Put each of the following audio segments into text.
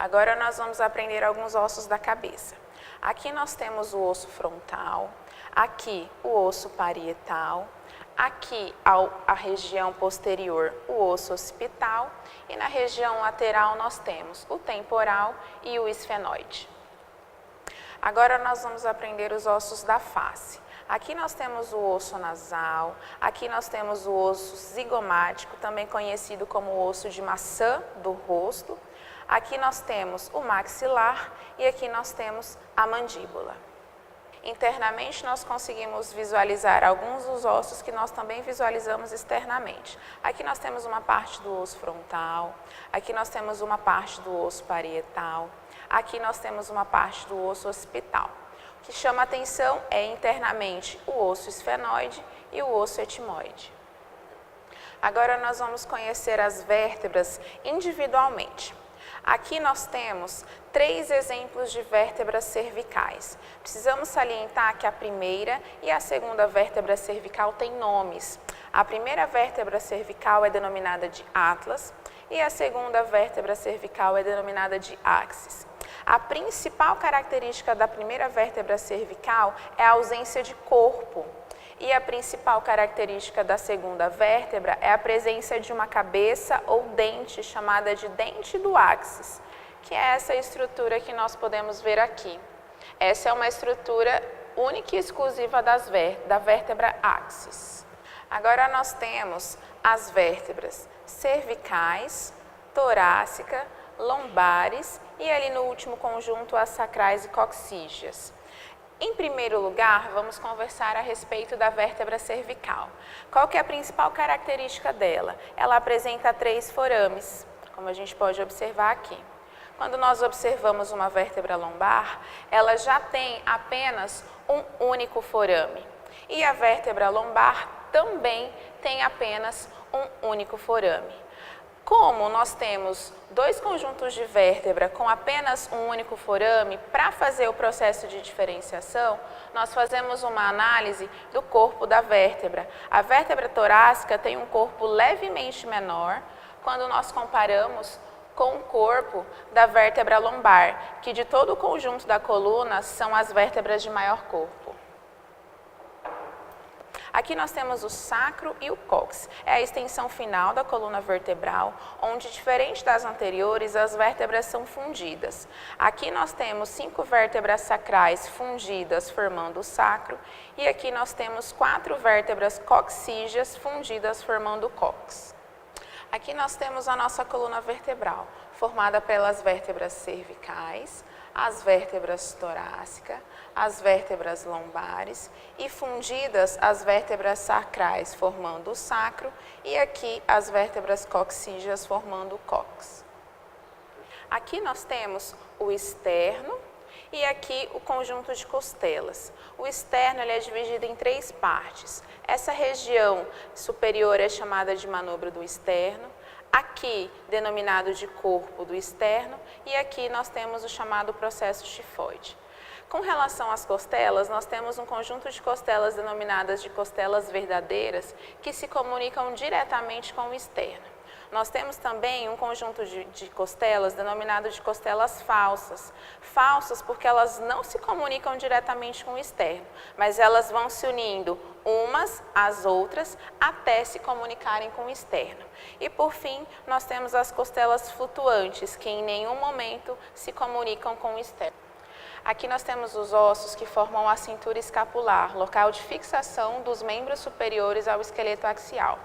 Agora nós vamos aprender alguns ossos da cabeça. Aqui nós temos o osso frontal, aqui o osso parietal, aqui a região posterior o osso occipital e na região lateral nós temos o temporal e o esfenoide. Agora nós vamos aprender os ossos da face. Aqui nós temos o osso nasal, aqui nós temos o osso zigomático, também conhecido como o osso de maçã do rosto. Aqui nós temos o maxilar e aqui nós temos a mandíbula. Internamente nós conseguimos visualizar alguns dos ossos que nós também visualizamos externamente. Aqui nós temos uma parte do osso frontal, aqui nós temos uma parte do osso parietal, aqui nós temos uma parte do osso occipital. O que chama atenção é internamente o osso esfenoide e o osso etimoide. Agora nós vamos conhecer as vértebras individualmente. Aqui nós temos 3 exemplos de vértebras cervicais. Precisamos salientar que a primeira e a segunda vértebra cervical têm nomes. A primeira vértebra cervical é denominada de atlas e a segunda vértebra cervical é denominada de áxis. A principal característica da primeira vértebra cervical é a ausência de corpo. E a principal característica da segunda vértebra é a presença de uma cabeça ou dente chamada de dente do áxis, que é essa estrutura que nós podemos ver aqui. Essa é uma estrutura única e exclusiva da vértebra áxis. Agora nós temos as vértebras cervicais, torácica, lombares e ali no último conjunto as sacrais e coxígeas. Em primeiro lugar, vamos conversar a respeito da vértebra cervical. Qual que é a principal característica dela? Ela apresenta 3 forames, como a gente pode observar aqui. Quando nós observamos uma vértebra lombar, ela já tem apenas um único forame. E a vértebra lombar também tem apenas um único forame. Como nós temos 2 conjuntos de vértebra com apenas um único forame, para fazer o processo de diferenciação, nós fazemos uma análise do corpo da vértebra. A vértebra torácica tem um corpo levemente menor quando nós comparamos com o corpo da vértebra lombar, que de todo o conjunto da coluna são as vértebras de maior corpo. Aqui nós temos o sacro e o cóccix. É a extensão final da coluna vertebral, onde, diferente das anteriores, as vértebras são fundidas. Aqui nós temos 5 vértebras sacrais fundidas, formando o sacro, e aqui nós temos 4 vértebras coxígeas fundidas, formando o cóccix. Aqui nós temos a nossa coluna vertebral, formada pelas vértebras cervicais, as vértebras torácicas, as vértebras lombares e fundidas as vértebras sacrais, formando o sacro, e aqui as vértebras coxígeas, formando o cóccix. Aqui nós temos o externo e aqui o conjunto de costelas. O externo ele é dividido em 3 partes. Essa região superior é chamada de manubra do externo, aqui denominado de corpo do externo, e aqui nós temos o chamado processo tifoide. Com relação às costelas, nós temos um conjunto de costelas denominadas de costelas verdadeiras que se comunicam diretamente com o externo. Nós temos também um conjunto de costelas denominado de costelas falsas. Falsas porque elas não se comunicam diretamente com o externo, mas elas vão se unindo umas às outras até se comunicarem com o externo. E por fim, nós temos as costelas flutuantes, que em nenhum momento se comunicam com o externo. Aqui nós temos os ossos que formam a cintura escapular, local de fixação dos membros superiores ao esqueleto axial.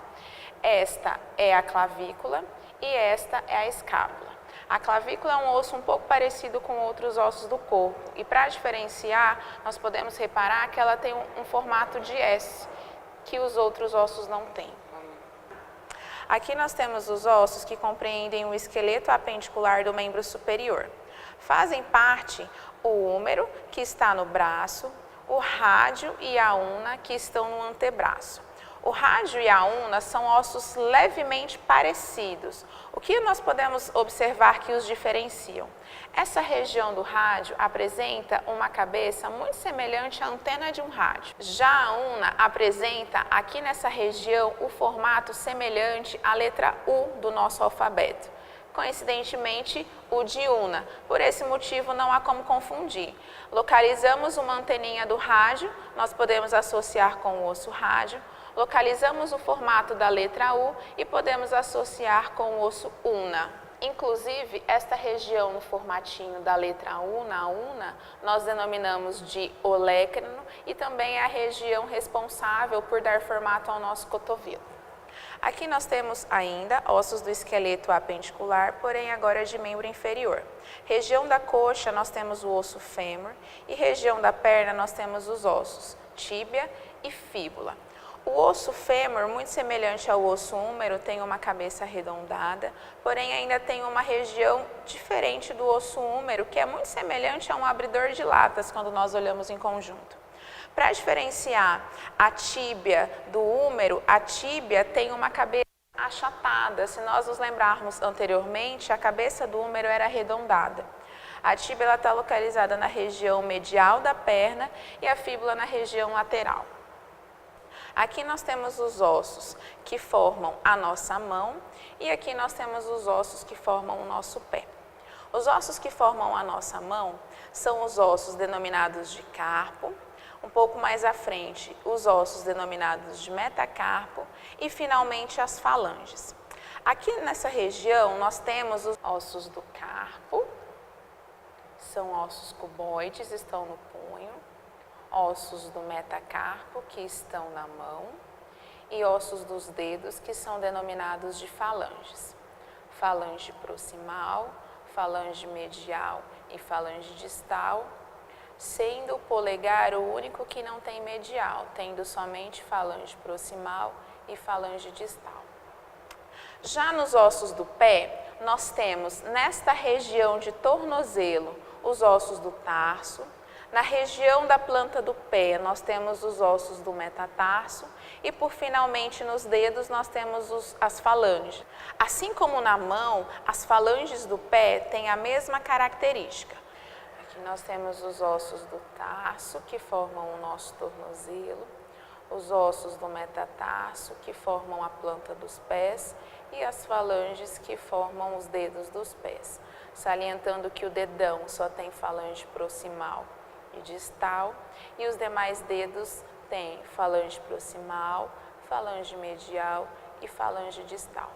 Esta é a clavícula e esta é a escápula. A clavícula é um osso um pouco parecido com outros ossos do corpo e para diferenciar, nós podemos reparar que ela tem um formato de S, que os outros ossos não têm. Aqui nós temos os ossos que compreendem o esqueleto apendicular do membro superior. Fazem parte o húmero, que está no braço, o rádio e a una, que estão no antebraço. O rádio e a una são ossos levemente parecidos. O que nós podemos observar que os diferenciam? Essa região do rádio apresenta uma cabeça muito semelhante à antena de um rádio. Já a una apresenta aqui nessa região o formato semelhante à letra U do nosso alfabeto, Coincidentemente, o de Una. Por esse motivo, não há como confundir. Localizamos uma anteninha do rádio, nós podemos associar com o osso rádio. Localizamos o formato da letra U e podemos associar com o osso Una. Inclusive, esta região no formatinho da letra U, na una, nós denominamos de olecrano e também é a região responsável por dar formato ao nosso cotovelo. Aqui nós temos ainda ossos do esqueleto apendicular, porém agora de membro inferior. Região da coxa nós temos o osso fêmur e região da perna nós temos os ossos tíbia e fíbula. O osso fêmur, muito semelhante ao osso húmero, tem uma cabeça arredondada, porém ainda tem uma região diferente do osso húmero, que é muito semelhante a um abridor de latas quando nós olhamos em conjunto. Para diferenciar a tíbia do húmero, a tíbia tem uma cabeça achatada. Se nós nos lembrarmos anteriormente, a cabeça do húmero era arredondada. A tíbia está localizada na região medial da perna e a fíbula na região lateral. Aqui nós temos os ossos que formam a nossa mão e aqui nós temos os ossos que formam o nosso pé. Os ossos que formam a nossa mão são os ossos denominados de carpo, um pouco mais à frente os ossos denominados de metacarpo e finalmente as falanges. Aqui nessa região nós temos os ossos do carpo, são ossos cuboides, estão no punho. Ossos do metacarpo, que estão na mão, e ossos dos dedos, que são denominados de falanges. Falange proximal, falange medial e falange distal, sendo o polegar o único que não tem medial, tendo somente falange proximal e falange distal. Já nos ossos do pé, nós temos nesta região de tornozelo os ossos do tarso. Na região da planta do pé, nós temos os ossos do metatarso e, finalmente, nos dedos, nós temos as falanges. Assim como na mão, as falanges do pé têm a mesma característica. Aqui nós temos os ossos do tarso, que formam o nosso tornozelo, os ossos do metatarso, que formam a planta dos pés, e as falanges, que formam os dedos dos pés. Salientando que o dedão só tem falange proximal e distal, e os demais dedos têm falange proximal, falange medial e falange distal.